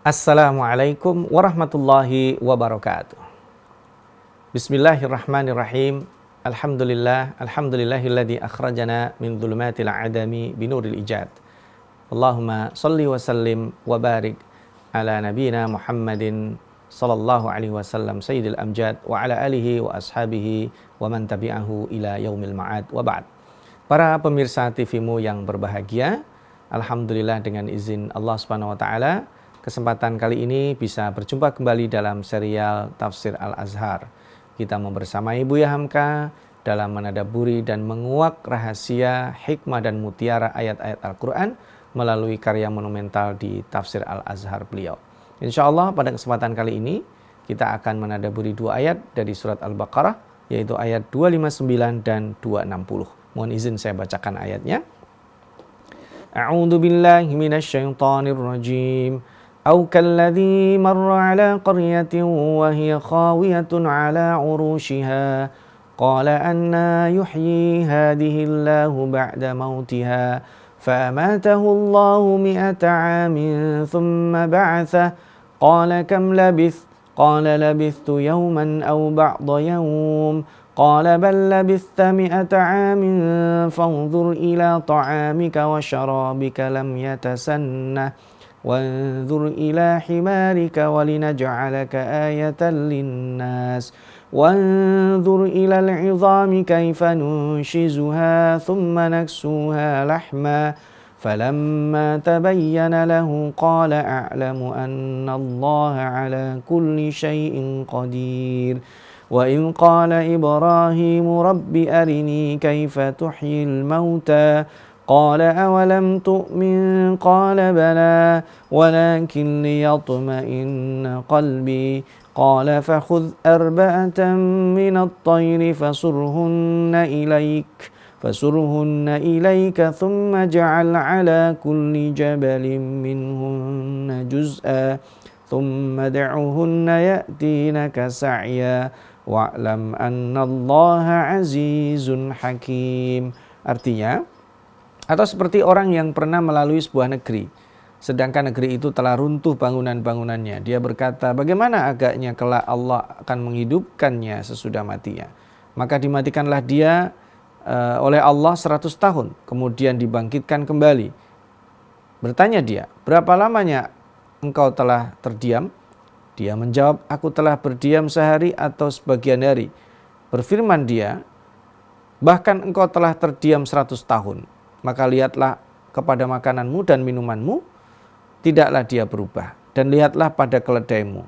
Assalamualaikum warahmatullahi wabarakatuh. Bismillahirrahmanirrahim. Alhamdulillahilladzi akhrajana min dhulumatil adami binuril ijad. Allahumma salli wa sallim wa barik ala nabiyyina Muhammadin sallallahu alaihi wasallam sayyidil amjad wa ala alihi wa ashabihi wa man tabi'ahu ila yaumil ma'ad wa ba'd. Para pemirsa TV-mu yang berbahagia, alhamdulillah dengan izin Allah Subhanahu wa taala, kesempatan kali ini bisa berjumpa kembali dalam serial Tafsir Al-Azhar. Kita membersamai Buya Hamka dalam menadaburi dan menguak rahasia, hikmah dan mutiara ayat-ayat Al-Quran melalui karya monumental di Tafsir Al-Azhar beliau. InsyaAllah pada kesempatan kali ini kita akan menadaburi dua ayat dari surat Al-Baqarah, yaitu ayat 259 dan 260. Mohon izin saya bacakan ayatnya. A'udzu billahi minasyaitonir rajim. أو كالذي مر على قرية وهي خاوية على عروشها قال أنى يحيي هذه الله بعد موتها فأماته الله 100 عام ثم بعثه قال كم لبثت قال لبثت يوما أو بعض يوم قال بل لبثت 100 عام فانظر إلى طعامك وشرابك لم يتسنه وانظر إلى حمارك ولنجعلك آية للناس وانظر إلى العظام كيف ننشزها ثم نكسوها لحما فلما تبين له قال أعلم أن الله على كل شيء قدير وإذ قال إبراهيم رب أرني كيف تحيي الموتى قال أولم تؤمن قال بلى ولكن ليطمئن قلبي قال فخذ 4 من الطير فصرهن إليك ثم اجعل على كل جبل منهن جزءا ثم ادعهن يأتينك سعيا واعلم أن الله عزيز حكيم. Artinya, atau seperti orang yang pernah melalui sebuah negeri, sedangkan negeri itu telah runtuh bangunan-bangunannya. Dia berkata, bagaimana agaknya kelak Allah akan menghidupkannya sesudah matinya. Maka dimatikanlah dia oleh Allah 100 tahun, kemudian dibangkitkan kembali. Bertanya dia, berapa lamanya engkau telah terdiam? Dia menjawab, aku telah berdiam sehari atau sebagian hari. Berfirman dia, bahkan engkau telah terdiam 100 tahun. Maka lihatlah kepada makananmu dan minumanmu, tidaklah dia berubah. Dan lihatlah pada keledaimu.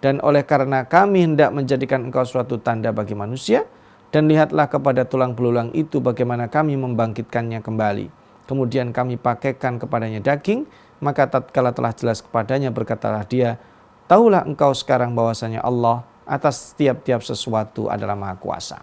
Dan oleh karena kami hendak menjadikan engkau suatu tanda bagi manusia, dan lihatlah kepada tulang belulang itu bagaimana kami membangkitkannya kembali. Kemudian kami pakaikan kepadanya daging, maka tatkala telah jelas kepadanya berkatalah dia, tahulah engkau sekarang bahwasanya Allah atas tiap-tiap sesuatu adalah Maha Kuasa.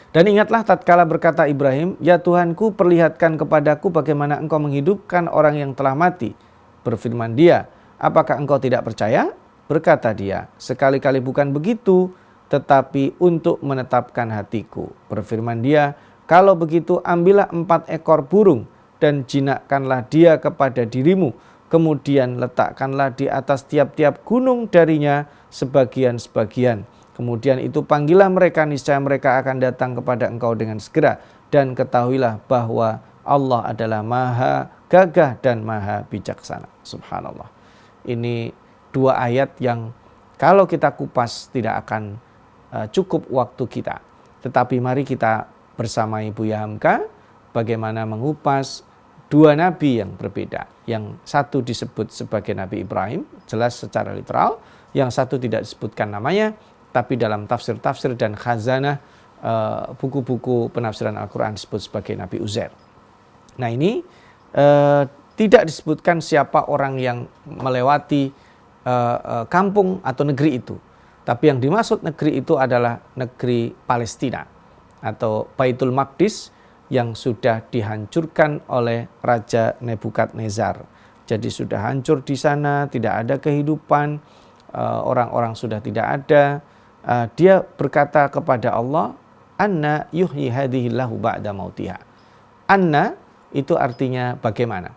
Dan ingatlah tatkala berkata Ibrahim, ya Tuhanku, perlihatkan kepadaku bagaimana engkau menghidupkan orang yang telah mati. Berfirman dia, apakah engkau tidak percaya? Berkata dia, sekali-kali bukan begitu, tetapi untuk menetapkan hatiku. Berfirman dia, kalau begitu ambillah 4 ekor burung dan jinakkanlah dia kepada dirimu. Kemudian letakkanlah di atas tiap-tiap gunung darinya sebagian-sebagian. Kemudian itu panggillah mereka, niscaya mereka akan datang kepada engkau dengan segera. Dan ketahuilah bahwa Allah adalah maha gagah dan maha bijaksana. Subhanallah. Ini 2 ayat yang kalau kita kupas tidak akan cukup waktu kita. Tetapi mari kita bersama Buya Hamka bagaimana mengupas 2 nabi yang berbeda. Yang satu disebut sebagai Nabi Ibrahim, jelas secara literal. Yang satu tidak disebutkan namanya, tapi dalam tafsir-tafsir dan khazanah buku-buku penafsiran Al-Quran disebut sebagai Nabi Uzair. Nah ini tidak disebutkan siapa orang yang melewati kampung atau negeri itu. Tapi yang dimaksud negeri itu adalah negeri Palestina atau Baitul Maqdis yang sudah dihancurkan oleh Raja Nebukadnezar. Jadi sudah hancur di sana, tidak ada kehidupan, orang-orang sudah tidak ada. Dia berkata kepada Allah, Anna yuhyi hadhillahu ba'da mautiha. Anna itu artinya bagaimana.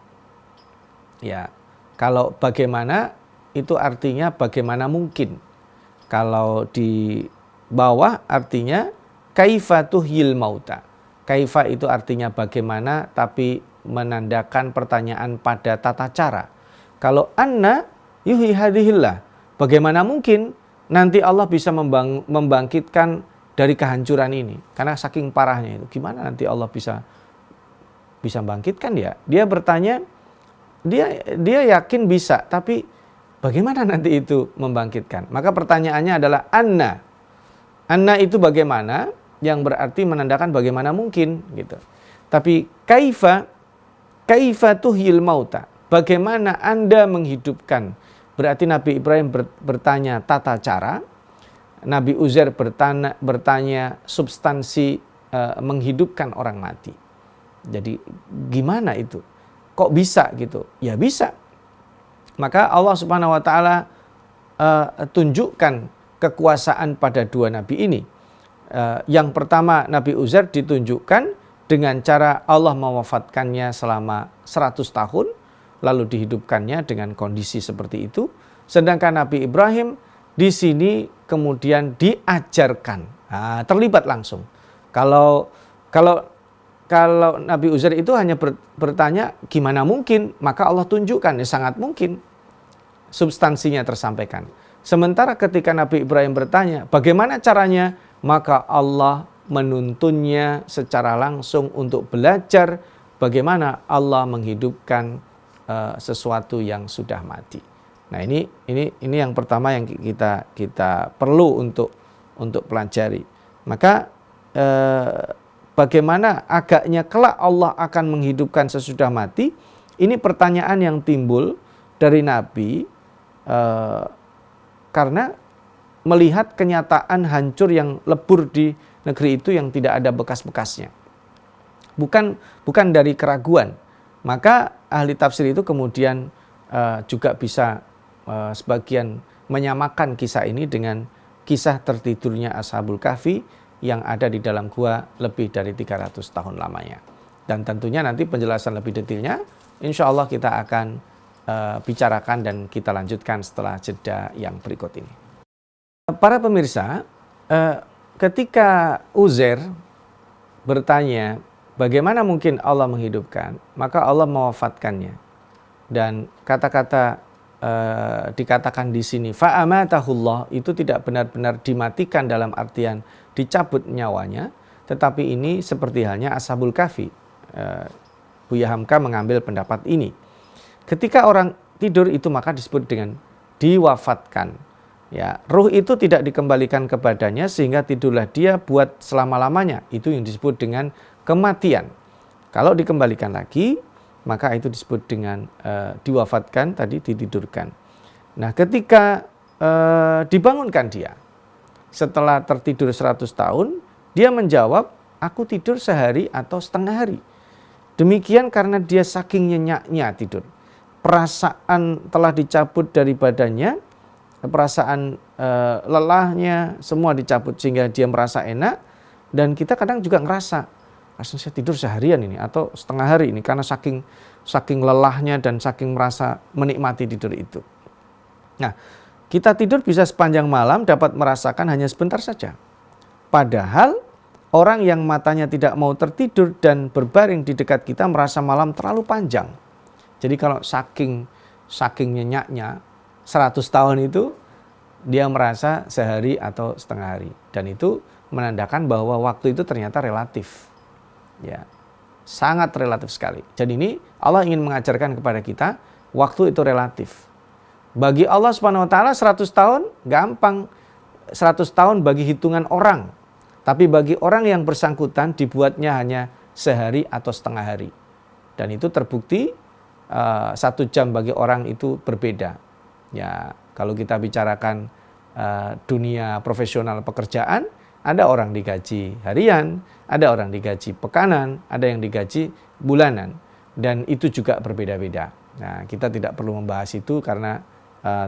Ya, Kalau bagaimana itu artinya bagaimana mungkin. Kalau di bawah artinya kaifa tuhyil mauta. Kaifa itu artinya bagaimana, tapi menandakan pertanyaan pada tata cara. Kalau anna yuhyi hadhillah, bagaimana mungkin nanti Allah bisa membangkitkan dari kehancuran ini. Karena saking parahnya itu, gimana nanti Allah bisa bangkitkan dia? Dia bertanya, dia yakin bisa, tapi bagaimana nanti itu membangkitkan? Maka pertanyaannya adalah anna. Anna itu bagaimana, yang berarti menandakan bagaimana mungkin gitu. Tapi kaifa tuhyil mauta. Bagaimana Anda menghidupkan? Berarti Nabi Ibrahim bertanya tata cara. Nabi Uzair bertanya substansi menghidupkan orang mati. Jadi gimana itu? Kok bisa gitu? Ya bisa. Maka Allah Subhanahu wa taala tunjukkan kekuasaan pada dua nabi ini. Yang pertama Nabi Uzair ditunjukkan dengan cara Allah mewafatkannya selama 100 tahun lalu dihidupkannya dengan kondisi seperti itu. Sedangkan Nabi Ibrahim di sini kemudian diajarkan, terlibat langsung. Kalau Nabi Uzair itu hanya bertanya gimana mungkin, maka Allah tunjukkan sangat mungkin, substansinya tersampaikan. Sementara ketika Nabi Ibrahim bertanya bagaimana caranya, maka Allah menuntunnya secara langsung untuk belajar bagaimana Allah menghidupkan sesuatu yang sudah mati. Nah ini yang pertama yang kita perlu untuk pelajari. Maka bagaimana agaknya kelak Allah akan menghidupkan sesudah mati? Ini pertanyaan yang timbul dari Nabi karena melihat kenyataan hancur yang lebur di negeri itu yang tidak ada bekas-bekasnya. Bukan dari keraguan. Maka ahli tafsir itu kemudian juga bisa sebagian menyamakan kisah ini dengan kisah tertidurnya Ashabul Kahfi yang ada di dalam gua lebih dari 300 tahun lamanya. Dan tentunya nanti penjelasan lebih detailnya insya Allah kita akan bicarakan dan kita lanjutkan setelah jeda yang berikut ini. Para pemirsa, ketika Uzair bertanya bagaimana mungkin Allah menghidupkan, maka Allah mewafatkannya. Dan kata-kata dikatakan di sini fa'amatahullah itu tidak benar-benar dimatikan dalam artian dicabut nyawanya, tetapi ini seperti halnya Ashabul Kahfi. Buya Hamka mengambil pendapat ini. Ketika orang tidur itu maka disebut dengan diwafatkan. Ya, ruh itu tidak dikembalikan kepadanya sehingga tidurlah dia buat selama-lamanya. Itu yang disebut dengan kematian. Kalau dikembalikan lagi, maka itu disebut dengan diwafatkan, tadi ditidurkan. Nah, ketika dibangunkan dia, setelah tertidur 100 tahun, dia menjawab, aku tidur sehari atau setengah hari. Demikian karena dia saking nyenyaknya tidur. Perasaan telah dicabut dari badannya, perasaan lelahnya semua dicabut sehingga dia merasa enak. Dan kita kadang juga ngerasa saya tidur seharian ini atau setengah hari ini karena saking lelahnya dan saking merasa menikmati tidur itu. Nah, kita tidur bisa sepanjang malam dapat merasakan hanya sebentar saja. Padahal orang yang matanya tidak mau tertidur dan berbaring di dekat kita merasa malam terlalu panjang. Jadi kalau saking nyenyaknya 100 tahun itu dia merasa sehari atau setengah hari. Dan itu menandakan bahwa waktu itu ternyata relatif. Ya, sangat relatif sekali. Jadi ini Allah ingin mengajarkan kepada kita waktu itu relatif. Bagi Allah Subhanahu wa taala 100 tahun gampang. 100 tahun bagi hitungan orang. Tapi bagi orang yang bersangkutan dibuatnya hanya sehari atau setengah hari. Dan itu terbukti 1 jam bagi orang itu berbeda. Ya, kalau kita bicarakan dunia profesional pekerjaan, ada orang digaji harian, ada orang digaji pekanan, ada yang digaji bulanan. Dan itu juga berbeda-beda. Nah, kita tidak perlu membahas itu karena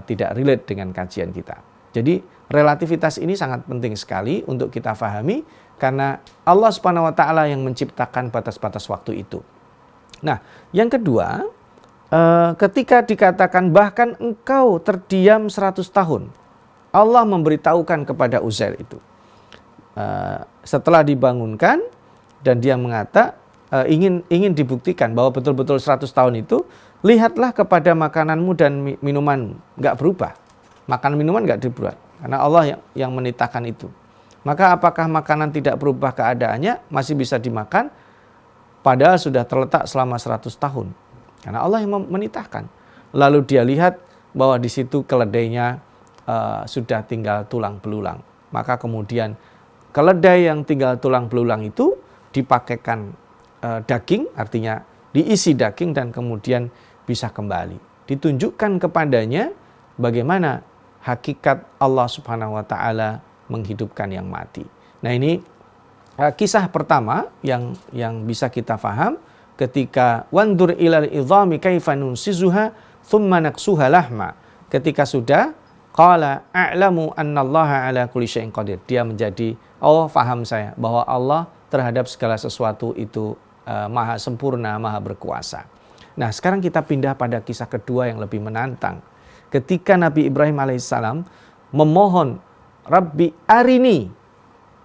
tidak relate dengan kajian kita. Jadi relativitas ini sangat penting sekali untuk kita fahami karena Allah Subhanahu wa taala yang menciptakan batas-batas waktu itu. Nah, yang kedua, ketika dikatakan bahkan engkau terdiam 100 tahun, Allah memberitahukan kepada Uzair itu. Setelah dibangunkan dan dia mengata ingin dibuktikan bahwa betul-betul 100 tahun itu, lihatlah kepada makananmu dan minumanmu, nggak berubah. Makanan minuman nggak berubah, karena Allah yang menitahkan itu. Maka apakah makanan tidak berubah keadaannya, masih bisa dimakan, padahal sudah terletak selama 100 tahun. Karena Allah yang menitahkan. Lalu dia lihat bahwa di situ keledainya sudah tinggal tulang belulang. Maka kemudian keledai yang tinggal tulang belulang itu dipakaikan daging, artinya diisi daging dan kemudian bisa kembali. Ditunjukkan kepadanya bagaimana hakikat Allah Subhanahu wa taala menghidupkan yang mati. Nah, ini kisah pertama yang bisa kita faham ketika wandur ilal idhami kaifa nunsizuha thumma naksuha lahma. Ketika sudah qala a'lamu annallaha ala kulli syai'in qadir. Dia menjadi faham saya bahwa Allah terhadap segala sesuatu itu maha sempurna, maha berkuasa. Nah, sekarang kita pindah pada kisah kedua yang lebih menantang. Ketika Nabi Ibrahim alaihissalam memohon Rabbi arini.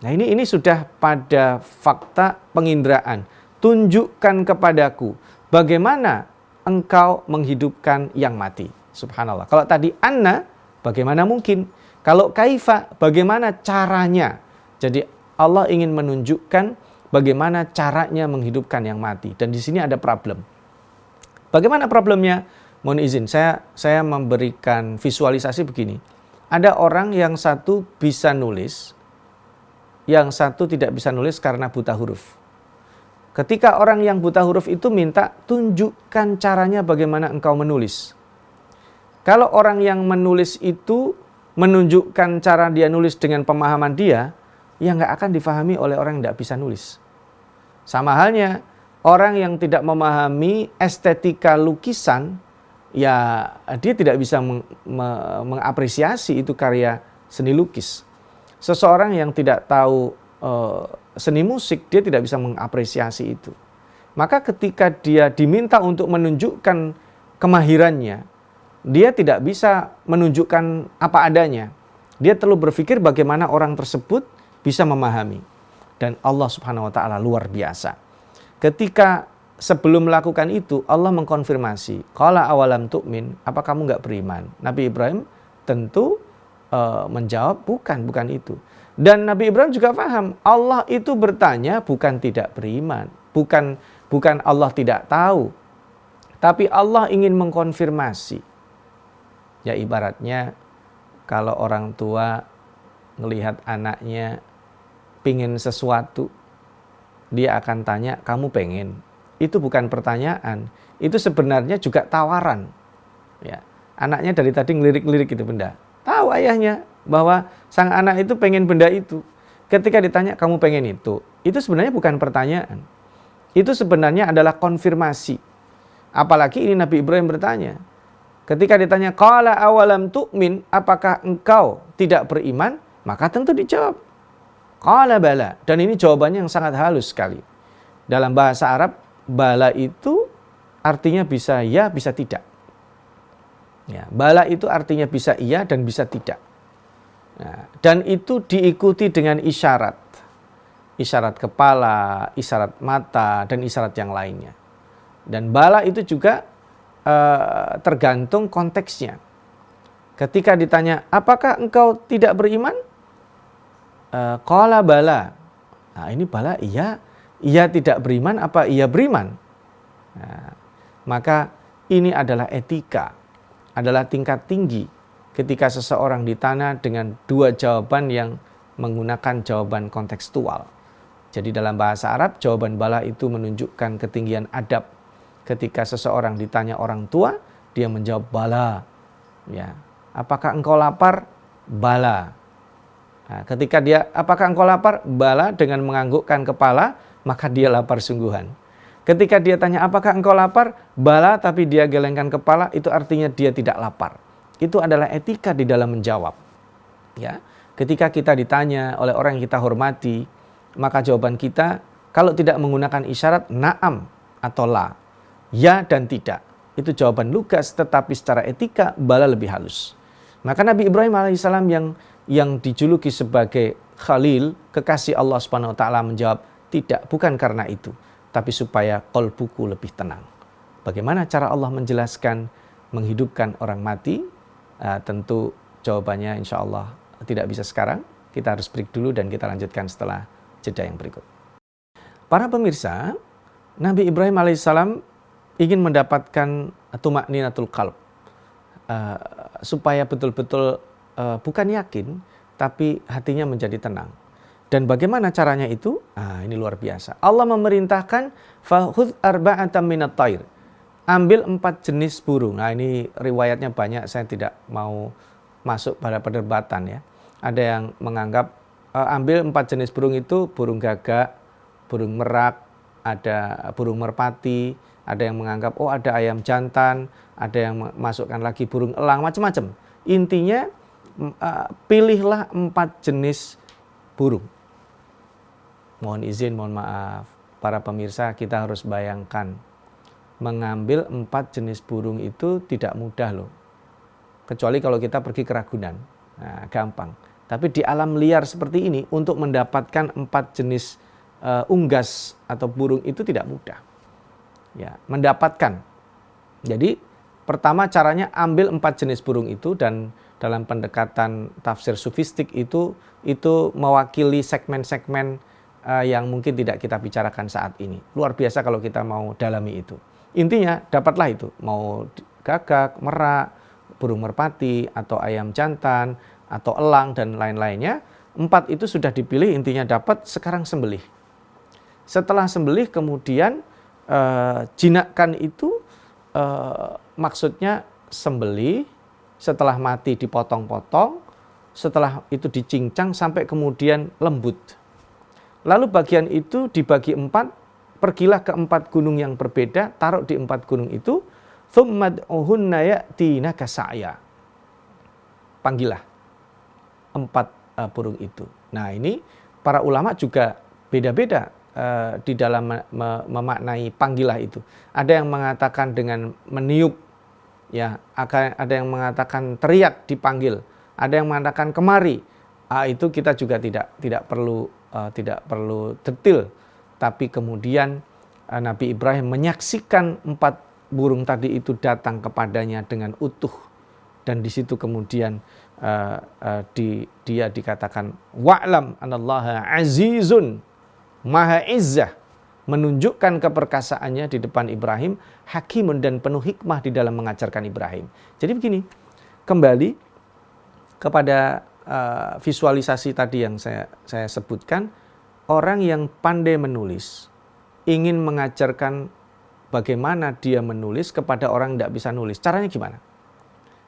Nah, ini sudah pada fakta penginderaan. Tunjukkan kepadaku bagaimana engkau menghidupkan yang mati. Subhanallah. Kalau tadi anna, bagaimana mungkin? Kalau kaifa, bagaimana caranya? Jadi Allah ingin menunjukkan bagaimana caranya menghidupkan yang mati. Dan di sini ada problem. Bagaimana problemnya? Mohon izin, saya memberikan visualisasi begini. Ada orang yang satu bisa nulis, yang satu tidak bisa nulis karena buta huruf. Ketika orang yang buta huruf itu minta, tunjukkan caranya bagaimana engkau menulis. Kalau orang yang menulis itu menunjukkan cara dia nulis dengan pemahaman dia, ya nggak akan difahami oleh orang yang tidak bisa nulis. Sama halnya, orang yang tidak memahami estetika lukisan, ya dia tidak bisa mengapresiasi itu karya seni lukis. Seseorang yang tidak tahu seni musik, dia tidak bisa mengapresiasi itu. Maka ketika dia diminta untuk menunjukkan kemahirannya, dia tidak bisa menunjukkan apa adanya. Dia perlu berpikir bagaimana orang tersebut bisa memahami. Dan Allah Subhanahu wa taala luar biasa. Ketika sebelum melakukan itu, Allah mengkonfirmasi, qala awalam tu'min, apa kamu enggak beriman? Nabi Ibrahim tentu menjawab bukan itu. Dan Nabi Ibrahim juga paham, Allah itu bertanya bukan tidak beriman, bukan Allah tidak tahu, tapi Allah ingin mengkonfirmasi. Ya ibaratnya kalau orang tua melihat anaknya pingin sesuatu, dia akan tanya, kamu pengen? Itu bukan pertanyaan, itu sebenarnya juga tawaran. Ya, anaknya dari tadi ngelirik-ngelirik itu benda. Tahu ayahnya bahwa sang anak itu pengen benda itu. Ketika ditanya, kamu pengen itu sebenarnya bukan pertanyaan. Itu sebenarnya adalah konfirmasi. Apalagi ini Nabi Ibrahim bertanya. Ketika ditanya, qala awalam tu'min, apakah engkau tidak beriman? Maka tentu dijawab, qala bala. Dan ini jawabannya yang sangat halus sekali. Dalam bahasa Arab, bala itu artinya bisa ya, bisa tidak. Ya, bala itu artinya bisa iya dan bisa tidak. Nah, dan itu diikuti dengan isyarat. Isyarat kepala, isyarat mata, dan isyarat yang lainnya. Dan bala itu juga tergantung konteksnya. Ketika ditanya, apakah engkau tidak beriman? Qala bala. Nah, ini bala iya. Ia tidak beriman apa ia beriman? Nah, maka ini adalah etika, adalah tingkat tinggi ketika seseorang ditanya dengan dua jawaban yang menggunakan jawaban kontekstual. Jadi dalam bahasa Arab, jawaban bala itu menunjukkan ketinggian adab. Ketika seseorang ditanya orang tua, dia menjawab bala. Ya. Apakah engkau lapar? Bala. Nah, ketika dia, apakah engkau lapar? Bala, dengan menganggukkan kepala, maka dia lapar sungguhan. Ketika dia tanya, apakah engkau lapar? Bala, tapi dia gelengkan kepala, itu artinya dia tidak lapar. Itu adalah etika di dalam menjawab. Ya, ketika kita ditanya oleh orang yang kita hormati, maka jawaban kita, kalau tidak menggunakan isyarat, na'am atau la. Ya dan tidak. itu jawaban lugas, tetapi secara etika bala lebih halus. Maka Nabi Ibrahim alaihissalam yang dijuluki sebagai Khalil, kekasih Allah Subhanahu wa taala, menjawab, tidak, bukan karena itu, tapi supaya qalbuku lebih tenang. Bagaimana cara Allah menjelaskan menghidupkan orang mati? Tentu jawabannya insya Allah tidak bisa sekarang. Kita harus break dulu dan kita lanjutkan setelah jeda yang berikut. Para pemirsa, Nabi Ibrahim alaihissalam ingin mendapatkan tumakninatul qalb, supaya betul-betul bukan yakin, tapi hatinya menjadi tenang. Dan bagaimana caranya itu? Ini luar biasa. Allah memerintahkan fahudh arba'atam minat tair. Ambil 4 jenis burung. Nah, ini riwayatnya banyak, saya tidak mau masuk pada perdebatan ya. Ada yang menganggap ambil 4 jenis burung itu burung gagak, burung merak, ada burung merpati, ada yang menganggap ada ayam jantan, ada yang masukkan lagi burung elang, macam-macam. Intinya pilihlah 4 jenis burung. Mohon izin, mohon maaf, para pemirsa, kita harus bayangkan mengambil 4 jenis burung itu tidak mudah loh. Kecuali kalau kita pergi ke Ragunan, gampang. Tapi di alam liar seperti ini untuk mendapatkan 4 jenis unggas atau burung itu tidak mudah. Ya, mendapatkan. Jadi pertama caranya ambil 4 jenis burung itu, dan dalam pendekatan tafsir sufistik itu mewakili segmen-segmen yang mungkin tidak kita bicarakan saat ini. Luar biasa kalau kita mau dalami itu. Intinya dapatlah itu, mau gagak, merak, burung merpati, atau ayam jantan, atau elang, dan lain-lainnya. 4 itu sudah dipilih, intinya dapat, sekarang sembelih. Setelah sembelih kemudian jinakkan itu, maksudnya sembelih, setelah mati dipotong-potong, setelah itu dicincang sampai kemudian lembut. Lalu bagian itu dibagi 4, pergilah ke 4 gunung yang berbeda, taruh di 4 gunung itu, tsummad'uhunna ya'tinaka sa'ya. Panggillah 4 burung itu. Nah, ini para ulama juga beda-beda di dalam memaknai panggilah itu. Ada yang mengatakan dengan meniup, ya, ada yang mengatakan teriak dipanggil, ada yang mengatakan kemari. Itu kita juga tidak perlu detail, tapi kemudian Nabi Ibrahim menyaksikan 4 burung tadi itu datang kepadanya dengan utuh, dan di situ kemudian dia dikatakan wa'lam anallaha azizun maha izzah, menunjukkan keperkasaannya di depan Ibrahim, hakimun, dan penuh hikmah di dalam mengajarkan Ibrahim. Jadi begini, kembali kepada visualisasi tadi yang saya sebutkan, orang yang pandai menulis ingin mengajarkan bagaimana dia menulis kepada orang yang tidak bisa nulis. Caranya gimana?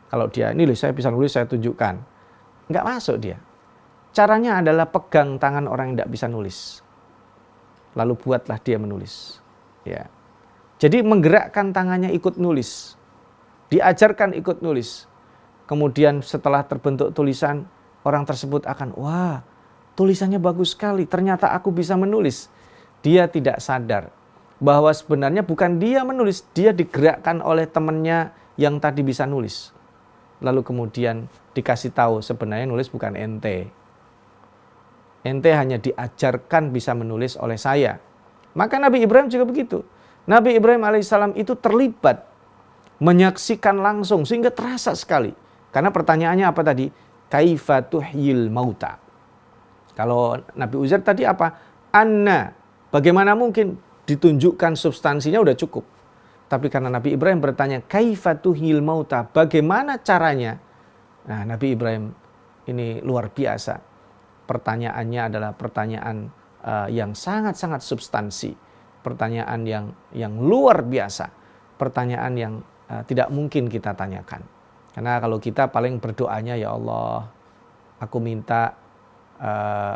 Kalau dia, ini loh saya bisa nulis, saya tunjukkan. Nggak masuk dia. Caranya adalah pegang tangan orang yang tidak bisa nulis. Lalu buatlah dia menulis. Ya. Jadi menggerakkan tangannya ikut nulis. Diajarkan ikut nulis. Kemudian setelah terbentuk tulisan, orang tersebut akan, wah, tulisannya bagus sekali, ternyata aku bisa menulis. Dia tidak sadar bahwa sebenarnya bukan dia menulis, dia digerakkan oleh temannya yang tadi bisa nulis. Lalu kemudian dikasih tahu sebenarnya nulis bukan ente. Ente hanya diajarkan bisa menulis oleh saya. Maka Nabi Ibrahim juga begitu. Nabi Ibrahim alaihissalam itu terlibat, menyaksikan langsung sehingga terasa sekali. Karena pertanyaannya apa tadi? Kaifa tuhyil mauta. Kalau Nabi Uzair tadi apa? Anna. Bagaimana mungkin? Ditunjukkan substansinya udah cukup. Tapi karena Nabi Ibrahim bertanya, kaifa tuhyil mauta? Bagaimana caranya? Nah, Nabi Ibrahim ini luar biasa. Pertanyaannya adalah pertanyaan yang sangat-sangat substansi. Pertanyaan yang luar biasa. Pertanyaan yang tidak mungkin kita tanyakan. Karena kalau kita paling berdoanya, ya Allah, aku minta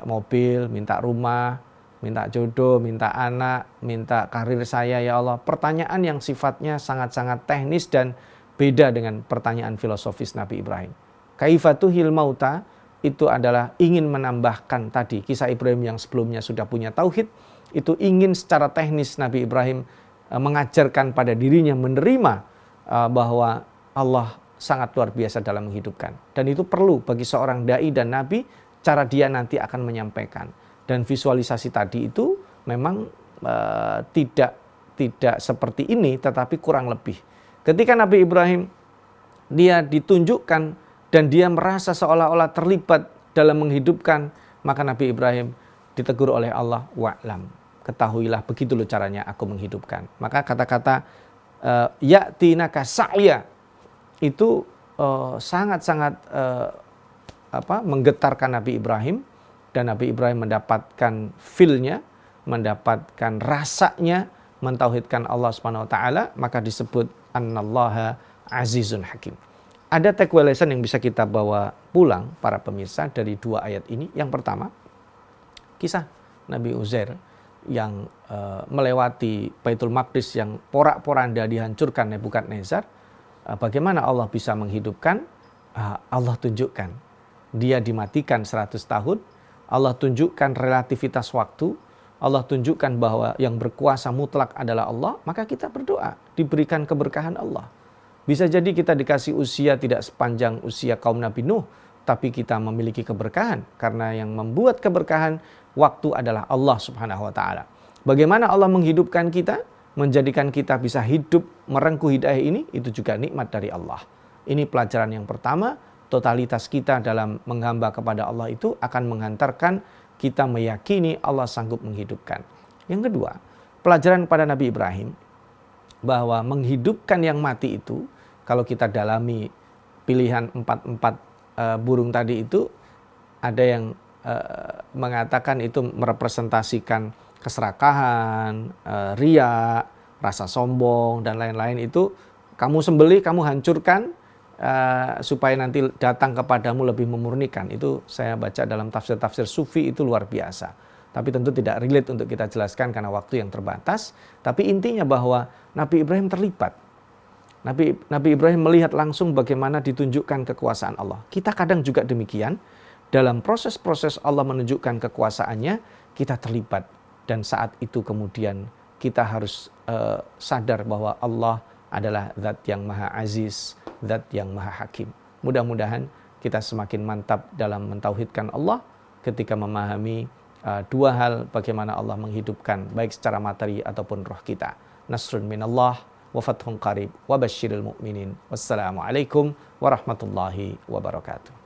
mobil, minta rumah, minta jodoh, minta anak, minta karir saya, ya Allah. Pertanyaan yang sifatnya sangat-sangat teknis dan beda dengan pertanyaan filosofis Nabi Ibrahim. Kaifatuhil mauta itu adalah ingin menambahkan tadi kisah Ibrahim yang sebelumnya sudah punya tauhid, itu ingin secara teknis Nabi Ibrahim mengajarkan pada dirinya menerima bahwa Allah sangat luar biasa dalam menghidupkan. Dan itu perlu bagi seorang dai dan nabi, cara dia nanti akan menyampaikan. Dan visualisasi tadi itu memang tidak seperti ini, tetapi kurang lebih. Ketika Nabi Ibrahim dia ditunjukkan dan dia merasa seolah-olah terlibat dalam menghidupkan, maka Nabi Ibrahim ditegur oleh Allah, wa'lam, ketahuilah begitu loh caranya aku menghidupkan. Maka kata-kata ya'tinaka sa'ya itu sangat-sangat menggetarkan Nabi Ibrahim, dan Nabi Ibrahim mendapatkan feel-nya, mendapatkan rasanya mentauhidkan Allah Subhanahu wa taala, maka disebut annallaha azizun hakim. Ada takeaway lesson yang bisa kita bawa pulang para pemirsa dari dua ayat ini. Yang pertama, kisah Nabi Uzair yang melewati Baitul Maqdis yang porak-poranda dihancurkan Nebukadnezar. Bagaimana Allah bisa menghidupkan? Allah tunjukkan. Dia dimatikan 100 tahun. Allah tunjukkan relativitas waktu. Allah tunjukkan bahwa yang berkuasa mutlak adalah Allah. Maka kita berdoa, diberikan keberkahan Allah. Bisa jadi kita dikasih usia tidak sepanjang usia kaum Nabi Nuh, tapi kita memiliki keberkahan. Karena yang membuat keberkahan waktu adalah Allah Subhanahu wa ta'ala. Bagaimana Allah menghidupkan kita, menjadikan kita bisa hidup merengkuh hidayah ini, itu juga nikmat dari Allah. Ini pelajaran yang pertama, totalitas kita dalam menghamba kepada Allah itu akan menghantarkan kita meyakini Allah sanggup menghidupkan. Yang kedua, pelajaran pada Nabi Ibrahim, bahwa menghidupkan yang mati itu, kalau kita dalami pilihan 4 burung tadi itu, ada yang mengatakan itu merepresentasikan keserakahan, riya, rasa sombong, dan lain-lain. Itu kamu sembelih, kamu hancurkan, supaya nanti datang kepadamu lebih memurnikan. Itu saya baca dalam tafsir-tafsir sufi, itu luar biasa. Tapi tentu tidak relate untuk kita jelaskan karena waktu yang terbatas. Tapi intinya bahwa Nabi Ibrahim terlibat. Nabi Ibrahim melihat langsung bagaimana ditunjukkan kekuasaan Allah. Kita kadang juga demikian. Dalam proses-proses Allah menunjukkan kekuasaannya, kita terlibat. Dan saat itu kemudian kita harus sadar bahwa Allah adalah zat yang maha aziz, zat yang maha hakim. Mudah-mudahan kita semakin mantap dalam mentauhidkan Allah ketika memahami dua hal, bagaimana Allah menghidupkan baik secara materi ataupun roh kita. Nasrun minallah wa fathun qarib wa basyiril mu'minin. Wassalamualaikum warahmatullahi wabarakatuh.